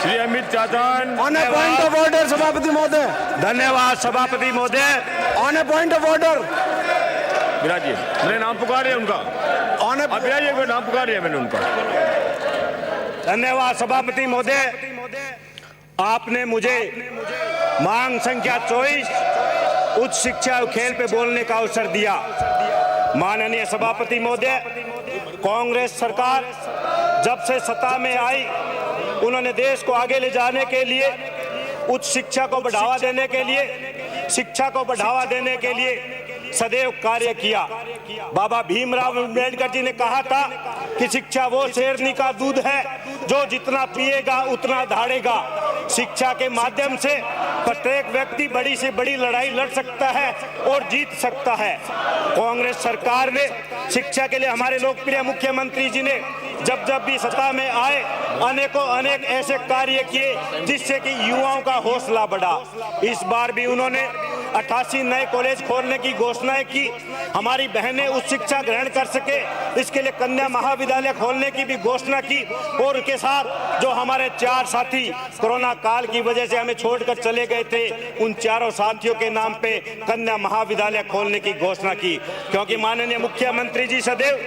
Shri Amit Chachan. On a point of order सभापति महोदय। धन्यवाद सभापति महोदय। On a point of order. विराजिए, मैंने नाम पुकारे उनका। ऑन ए विराजिए, नाम पुकारे मैंने उनका। धन्यवाद सभापति महोदय। आपने मुझे मांग संख्या 24 उच्च शिक्षा और खेल पे बोलने का अवसर दिया। माननीय सभापति महोदय, कांग्रेस सरकार जब से सत्ता में आई, उन्होंने देश को आगे ले जाने के लिए, उच्च शिक्षा को बढ़ावा देने के लिए, शिक्षा को बढ़ावा देने के लिए सदैव कार्य किया। बाबा भीमराव अम्बेडकर जी ने कहा था कि शिक्षा वो शेरनी का दूध है जो जितना पिएगा उतना धाड़ेगा। शिक्षा के माध्यम से प्रत्येक व्यक्ति बड़ी से बड़ी लड़ाई लड़ सकता है और जीत सकता है। कांग्रेस सरकार ने शिक्षा के लिए, हमारे लोकप्रिय मुख्यमंत्री जी ने जब जब भी सत्ता में आए, अनेक ऐसे कार्य किए जिससे कि युवाओं का हौसला बढ़ा। इस बार भी उन्होंने 88 नए कॉलेज खोलने की घोषणाएं की। हमारी बहनें उच्च शिक्षा ग्रहण कर सके, इसके लिए कन्या महाविद्यालय खोलने की भी घोषणा की। और उनके साथ जो हमारे 4 साथी कोरोना काल की वजह से हमें छोड़कर चले गए थे, उन चारों साथियों के नाम पे कन्या महाविद्यालय खोलने की घोषणा की। क्योंकि माननीय मुख्यमंत्री जी सदैव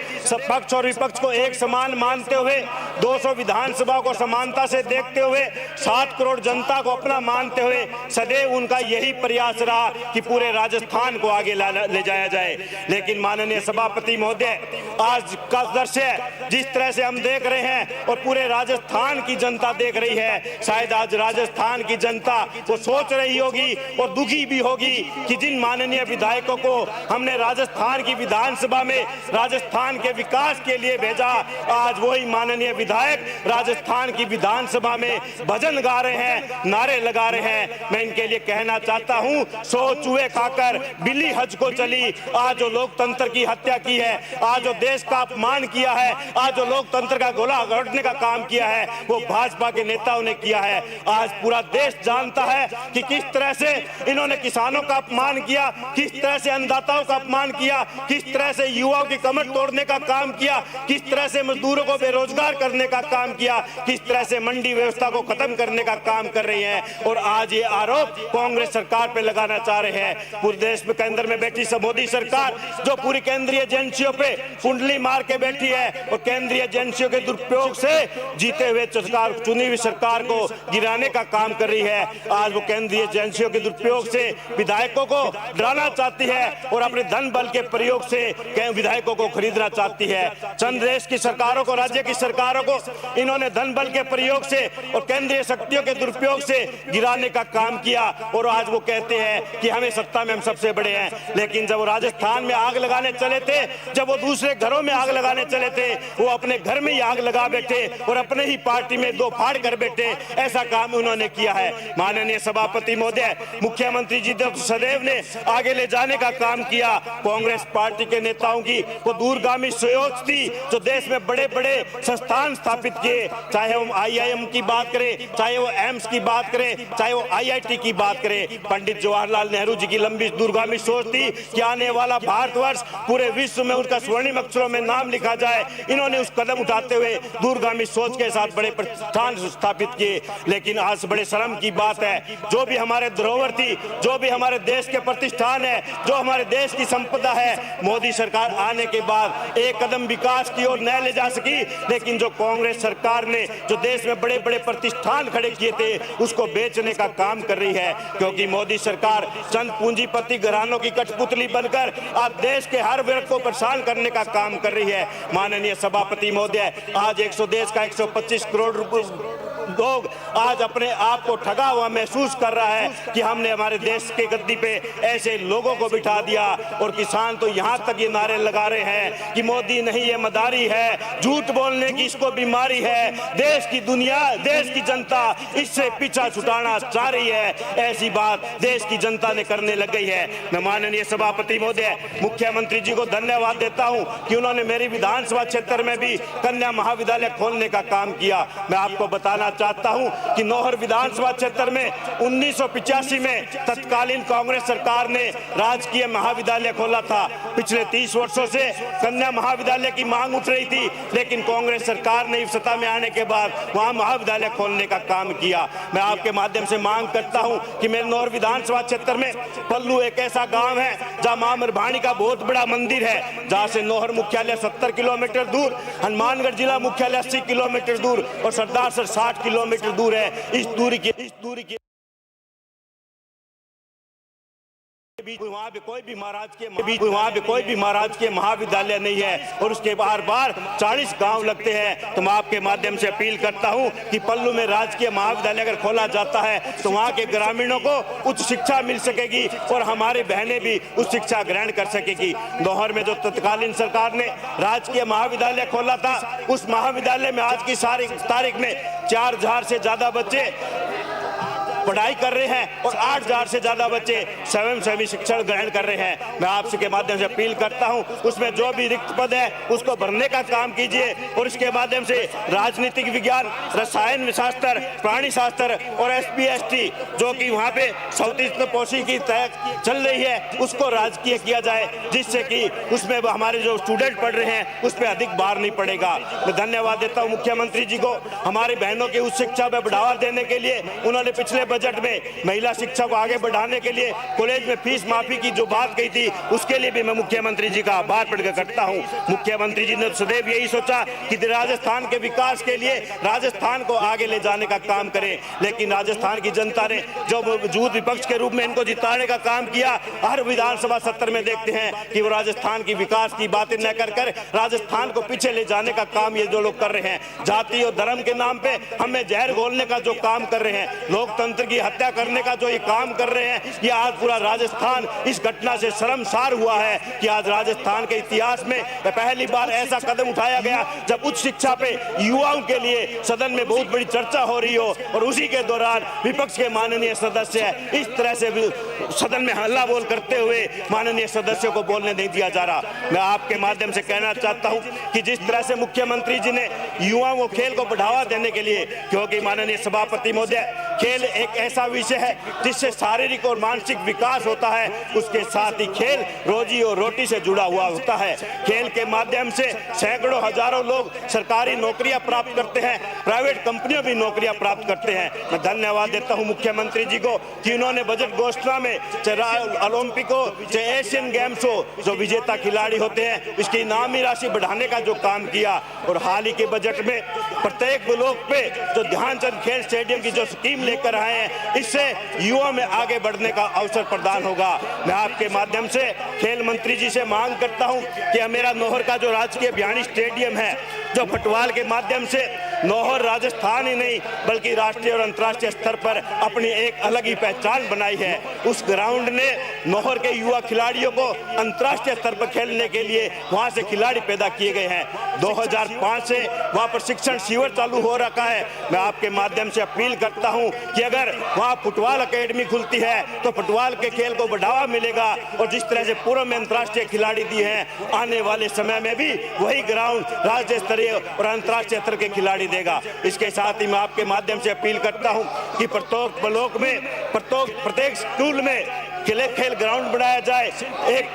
पक्ष और विपक्ष को एक समान मानते हुए, 200 विधानसभा को समानता से देखते हुए, 7 करोड़ जनता को अपना मानते हुए सदैव उनका यही प्रयास रहा कि पूरे राजस्थान को आगे ले जाया जाए। लेकिन माननीय सभापति महोदय, आज का दृश्य जिस तरह से हम देख रहे हैं और पूरे राजस्थान की जनता देख रही है, शायद आज राजस्थान की जनता वो सोच रही होगी और दुखी भी होगी कि जिन माननीय विधायकों को हमने राजस्थान की विधानसभा में राजस्थान के विकास के लिए भेजा, आज वही माननीय विधायक राजस्थान की विधानसभा में भजन गा रहे हैं, नारे लगा रहे हैं। मैं इनके लिए कहना चाहता हूं, 100 चूहे खाकर बिल्ली हज को चली। आज जो लोकतंत्र की हत्या की है, आज जो देश का अपमान किया है, आज जो लोकतंत्र का गोला उड़ने का काम किया है, वो भाजपा के नेताओं ने किया है। आज पूरा देश जानता है कि किस तरह से इन्होंने किसानों का अपमान किया, किस तरह से अन्नदाताओं का अपमान किया, किस तरह से युवाओं की कमर तोड़ने का काम किया, किस तरह से मजदूरों को बेरोजगार करने का काम किया, किस तरह से मंडी व्यवस्था को खत्म करने का काम कर रही है। और आज ये आरोप कांग्रेस सरकार पे लगाना चाह रहे हैं। पूरे देश में केंद्र में बैठी मोदी सरकार जो पूरी केंद्रीय एजेंसियों पे कुंडली मार के बैठी है और केंद्रीय एजेंसियों के दुरुपयोग से जीते हुए सरकार, चुनी हुई सरकार को गिराने का काम कर रही है। आज वो केंद्रीय एजेंसियों के दुरुपयोग से विधायकों को डराना चाहती है और अपने धन बल के प्रयोग से विधायकों को खरीदना चाहती है। चंद देश की सरकारों को, राज्य की सरकारों को इन्होंने धन बल के प्रयोग से और केंद्रीय शक्तियों के दुरुपयोग से गिराने का काम किया। और आज वो कहते हैं कि हमें सत्ता में हम सबसे बड़े हैं। लेकिन जब वो राजस्थान में आग लगाने चले थे, जब वो दूसरे घरों में आग लगाने चले थे, वो अपने घर में ही आग लगा बैठे और अपने ही पार्टी में 2 फाड़ कर बैठे। ऐसा काम उन्होंने किया है। माननीय सभापति महोदय, मुख्यमंत्री जी सदैव ने आगे ले जाने का काम किया। कांग्रेस पार्टी के नेताओं की वो दूरगामी सोच थी जो देश में बड़े बड़े संस्थान स्थापित किए, चाहे वो IIM की बात करें, चाहे वो एम्स की बात करें, चाहे वो IIT की बात करें। पंडित जवाहरलाल नेहरू जी की लंबी दूरगामी सोच थी कि आने वाला भारतवर्ष पूरे विश्व में उसका स्वर्णिम अक्षरों में नाम लिखा जाए। इन्होंने उस कदम उठाते हुए दूरगामी सोच के साथ बड़े प्रतिष्ठान स्थापित किए। लेकिन आज बड़े शर्म की बात है, जो भी हमारे धरोहर थी, जो भी हमारे देश के प्रतिष्ठान है, जो हमारे देश की संपदा है, मोदी सरकार आने के बाद एक कदम विकास की ओर न ले जा सकी। लेकिन जो कांग्रेस सरकार ने जो देश में बड़े बड़े प्रतिष्ठान खड़े किए थे, उसको बेचने का काम कर रही है। क्योंकि मोदी सरकार चंद पूंजीपति घरानों की कठपुतली बनकर आज देश के हर वर्ग को परेशान करने का काम कर रही है। माननीय सभापति महोदय, आज देश का 125 करोड़ लोग आज अपने आप को ठगा हुआ महसूस कर रहा है कि हमने हमारे देश के गद्दी पे ऐसे लोगों को बिठा दिया। और किसान तो यहाँ तक ये नारे लगा रहे हैं कि मोदी नहीं, ये मदारी है, झूठ बोलने की इसको बीमारी है, देश की दुनिया, देश की जनता इससे पीछा छुटाना चाह रही है। ऐसी बात देश की जनता ने करने लग गई है। मैं माननीय सभापति महोदय, मुख्यमंत्री जी को धन्यवाद देता हूँ कि उन्होंने मेरी विधानसभा क्षेत्र में भी कन्या महाविद्यालय खोलने का काम किया। मैं आपको बताना चाहता हूं कि नौहर विधानसभा क्षेत्र में 1985 में तत्कालीन कांग्रेस सरकार ने राजकीय महाविद्यालय खोला था। पिछले 30 वर्षों से कन्या महाविद्यालय की मांग उठ रही थी, लेकिन कांग्रेस सरकार ने सत्ता में आने के बाद वहां महाविद्यालय खोलने का काम किया। मैं आपके माध्यम से मांग करता हूं कि मेरे नौहर विधानसभा क्षेत्र में पल्लू एक ऐसा गांव है जहां मां मरभानी का बहुत बड़ा मंदिर है, जहां से नौहर मुख्यालय 70 किलोमीटर दूर, हनुमानगढ़ जिला मुख्यालय 80 किलोमीटर दूर और सरदारसर 60 किलोमीटर दूर है। इस दूरी के वहाँ पे कोई भी महाराज के महाविद्यालय नहीं है और उसके बार 40 गांव लगते हैं। तो मैं आपके माध्यम से अपील करता हूं कि पल्लू में राजकीय महाविद्यालय अगर खोला जाता है तो वहाँ के ग्रामीणों को उच्च शिक्षा मिल सकेगी और हमारी बहनें भी उच्च शिक्षा ग्रहण कर सकेगी। नौहर में जो तत्कालीन सरकार ने राजकीय महाविद्यालय खोला था, उस महाविद्यालय में आज की तारीख में 4000 से ज्यादा बच्चे पढ़ाई कर रहे हैं और 8000 से ज्यादा बच्चे स्वयंसेवी शिक्षण ग्रहण कर रहे हैं। मैं आपसे के माध्यम से अपील करता हूं, उसमें जो भी रिक्त पद है उसको भरने का काम कीजिए और इसके माध्यम से राजनीतिक विज्ञान, रसायन शास्त्र, प्राणी शास्त्र और SPST जो कि वहां पे सौतीस पोषी की तय चल रही है उसको राजकीय किया जाए, जिससे कि उसमें हमारे जो स्टूडेंट पढ़ रहे हैं उस पर अधिक भार नहीं पड़ेगा। मैं धन्यवाद देता हूँ मुख्यमंत्री जी को। हमारी बहनों की उच्च शिक्षा में बढ़ावा देने के लिए उन्होंने पिछले बजट में महिला शिक्षा को आगे बढ़ाने के लिए कॉलेज में फीस माफी की जो बात कही थी उसके लिए भी मैं मुख्यमंत्री जी का आभार प्रकट करता हूं। मुख्यमंत्री जी ने सदैव यही सोचा कि राजस्थान के विकास के लिए राजस्थान को आगे ले जाने का काम करें, लेकिन राजस्थान की जनता ने जो मौजूद विपक्ष के रूप में इनको जिताने का काम किया, हर विधानसभा सत्र में देखते हैं कि वो राजस्थान की विकास की बातें न कर राजस्थान को पीछे ले जाने का काम ये जो लोग कर रहे हैं, जाति और धर्म के नाम पे हमें जहर घोलने का जो काम कर रहे हैं, लोकतंत्र की हत्या करने का जो ये काम कर रहे हैं, ये आज पूरा राजस्थान इस घटना से शर्मसार हुआ है कि आज राजस्थान के इतिहास में पहली बार ऐसा कदम उठाया गया जब उच्च शिक्षा पे युवाओं के लिए सदन में बहुत बड़ी चर्चा हो रही हो और उसी के दौरान विपक्ष के माननीय सदस्य इस तरह से सदन में हल्ला बोल करते हुए माननीय सदस्यों को बोलने नहीं दिया जा रहा। मैं आपके माध्यम से कहना चाहता हूं कि जिस तरह से मुख्यमंत्री जी ने युवाओं को खेल को बढ़ावा देने के लिए, क्योंकि माननीय सभापति महोदय खेल एक ऐसा विषय है जिससे शारीरिक और मानसिक विकास होता है, उसके साथ ही खेल रोजी और रोटी से जुड़ा हुआ होता है। खेल के माध्यम से सैकड़ों हजारों लोग सरकारी नौकरियां प्राप्त करते हैं, प्राइवेट कंपनियों भी नौकरियां प्राप्त करते हैं। मैं धन्यवाद देता हूं मुख्यमंत्री जी को कि उन्होंने बजट घोषणा में चाहे ओलंपिक हो चाहे एशियन गेम्स हो, जो विजेता खिलाड़ी होते हैं इसकी इनामी राशि बढ़ाने का जो काम किया, और हाल ही के बजट में प्रत्येक ब्लॉक पे जो ध्यानचंद खेल स्टेडियम की जो स्कीम लेकर आए हैं, इससे युवा में आगे बढ़ने का अवसर प्रदान होगा। मैं आपके माध्यम से खेल मंत्री जी से मांग करता हूं कि मेरा नौहर का जो राजकीय भिवानी स्टेडियम है, जो फुटबॉल के माध्यम से नौहर राजस्थान ही नहीं बल्कि राष्ट्रीय और अंतर्राष्ट्रीय स्तर पर अपनी एक अलग ही पहचान बनाई है, उस ग्राउंड ने नौहर के युवा खिलाड़ियों को अंतर्राष्ट्रीय स्तर पर खेलने के लिए वहां से खिलाड़ी पैदा किए गए हैं। 2005 से वहां पर शिक्षण शिविर चालू हो रखा है। मैं आपके माध्यम से अपील करता हूं कि अगर वहां फुटबॉल अकेडमी खुलती है तो फुटबॉल के खेल को बढ़ावा मिलेगा, और जिस तरह से पूर्व में अंतर्राष्ट्रीय खिलाड़ी दिए हैं, आने वाले समय में भी वही ग्राउंड राज्य स्तरीय और अंतर्राष्ट्रीय स्तर के खिलाड़ी देगा। इसके साथ ही मैं आपके माध्यम से अपील करता हूं कि प्रत्येक ब्लॉक में प्रत्येक स्कूल में खेल ग्राउंड बनाया जाए, एक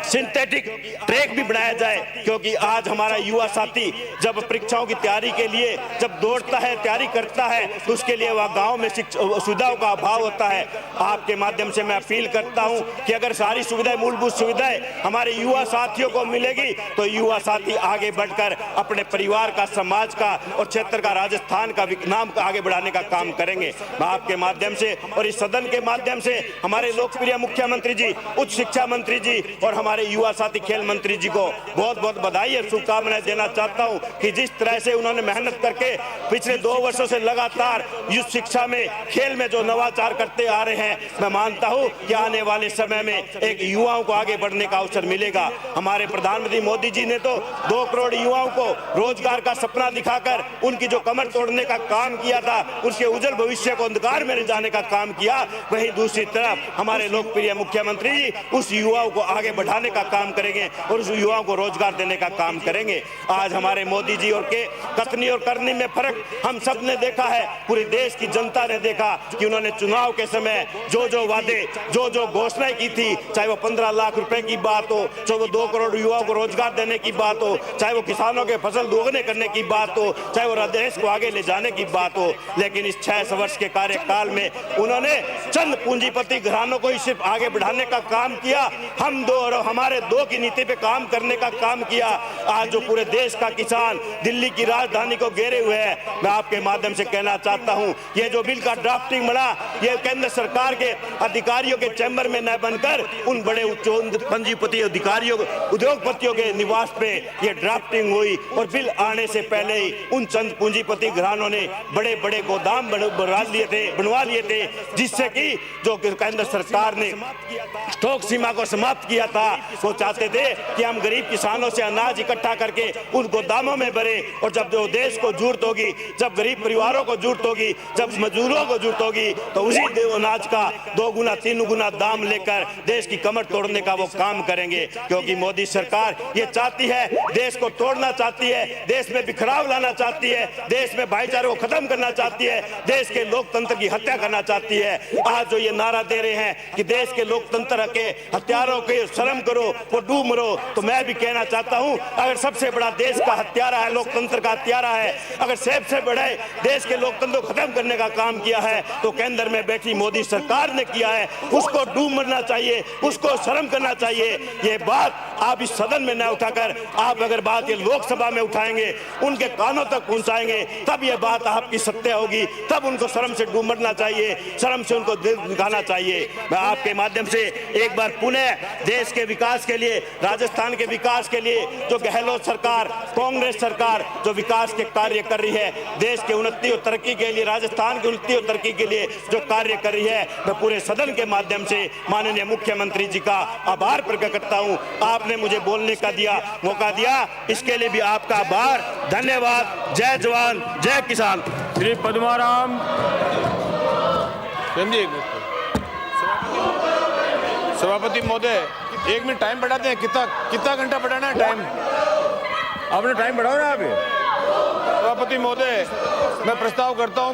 सिंथेटिक ट्रैक भी बनाया जाए, क्योंकि आज हमारा युवा साथी जब परीक्षाओं की तैयारी के लिए जब दौड़ता है, तैयारी करता है, तो उसके लिए वह गांव में सुविधाओं का अभाव होता है। आपके माध्यम से मैं अपील करता हूं कि अगर सारी सुविधाएं, मूलभूत सुविधाएं हमारे युवा साथियों को मिलेगी तो युवा साथी आगे बढ़कर अपने परिवार का, समाज का और क्षेत्र का, राजस्थान का नाम आगे बढ़ाने का काम करेंगे। मैं आपके माध्यम से और इस सदन के माध्यम से हमारे लोकप्रिय मुख्यमंत्री जी, उच्च शिक्षा मंत्री जी और हमारे युवा साथी खेल मंत्री जी को बहुत बहुत बधाई और शुभकामनाएं देना चाहता हूं कि जिस तरह से उन्होंने मेहनत करके पिछले 2 वर्षों से लगातार युवा शिक्षा में, खेल में जो नवाचार करते आ रहे हैं, मैं मानता हूं कि आने वाले समय में एक युवाओं को आगे बढ़ने का अवसर मिलेगा। हमारे प्रधानमंत्री मोदी जी ने तो 2 करोड़ युवाओं को रोजगार का सपना दिखाकर उनकी जो कमर तोड़ने का काम किया था, उसके उज्जवल भविष्य को अंधकार में ले जाने का काम किया। वहीं दूसरी तरफ हमारे लोकप्रिय मुख्यमंत्री जी उस युवाओं को आगे बढ़ाने बढ़ाने का काम करेंगे और उस युवाओं को रोजगार देने का काम करेंगे। आज हमारे मोदी जी और के कथनी और करनी में फर्क हम सब ने देखा है, पूरे देश की जनता ने देखा कि उन्होंने चुनाव के समय जो जो वादे, जो जो घोषणाएं की थी, चाहे वो 15 लाख रुपए की बात हो, चाहे वो 2 करोड़ युवाओं को रोजगार देने की बात हो, चाहे वो किसानों के फसल दोगुने करने की बात हो, चाहे वो देश को आगे ले जाने की बात हो, लेकिन इस 6 वर्ष के कार्यकाल में उन्होंने चंद पूंजीपति घरानों को ही सिर्फ आगे बढ़ाने का काम किया। हम दो और हमारे दो की नीति पे काम करने का काम किया। आज जो पूरे देश का किसान दिल्ली की राजधानी को घेरे हुए है, मैं आपके माध्यम से कहना चाहता हूं, ये जो बिल का ड्राफ्टिंग बना, ये केंद्र सरकार के अधिकारियों के चैम्बर में न बनकर उन बड़े पूंजीपति अधिकारियों, उद्योगपतियों के निवास पे ये ड्राफ्टिंग हुई और बिल आने से पहले ही उन चंद पूंजीपति घरानों ने बड़े बड़े गोदाम बनवा लिए थे, जिससे कि जो केंद्र सरकार ने स्टॉक सीमा को समाप्त किया था, वो चाहते थे कि हम गरीब किसानों से अनाज इकट्ठा करके उन गोदामों में भरे, और जब जो देश को जरूरत होगी, जब गरीब परिवारों को जरूरत होगी, जब मजदूरों को जरूरत होगी, तो उसी अनाज का 2 गुना 3 गुना दाम लेकर देश की कमर तोड़ने का वो काम करेंगे। क्योंकि मोदी सरकार ये चाहती है, देश को तोड़ना चाहती है, देश में बिखराव लाना चाहती है, देश में भाईचारे को खत्म करना चाहती है, देश के लोकतंत्र की हत्या करना चाहती है। आज जो ये नारा दे रहे हैं कि देश के लोकतंत्र के हत्यारों के शर्म करो, वो डूब मरो, तो मैं भी कहना चाहता हूं, अगर सबसे बड़ा देश का हत्यारा है, लोकतंत्र का हत्यारा है, अगर सबसे बड़े देश के लोकतंत्र को खत्म करने का काम किया है तो केंद्र में बैठी मोदी सरकार ने किया है, उसको डूब मरना चाहिए, उसको शर्म करना चाहिए। ये बात आप इस सदन में न उठाकर आप अगर बात ये लोकसभा में उठाएंगे, उनके कानों तक पहुंचाएंगे, तब ये बात आपकी सत्य होगी, तब उनको शर्म से डूब मरना चाहिए, शर्म से उनको दिखाना चाहिए। मैं आपके माध्यम से एक बार पुनः देश के विकास के लिए, राजस्थान के विकास के लिए जो गहलोत सरकार, कांग्रेस सरकार जो विकास के कार्य कर रही है, देश के उन्नति और तरक्की के लिए, राजस्थान की उन्नति और तरक्की के लिए जो कार्य कर रही है, मैं पूरे सदन के माध्यम से माननीय मुख्यमंत्री जी का आभार प्रकट करता हूं। आपने मुझे बोलने का मौका दिया, इसके लिए भी आपका आभार, धन्यवाद। जय जवान, जय किसान। श्री पद्माराम। सभापति महोदय 1 मिनट टाइम बढ़ाते हैं, कितना घंटा बढ़ाना है टाइम? आपने टाइम बढ़ाओ ना अभी। सभापति महोदय मैं प्रस्ताव करता हूं कि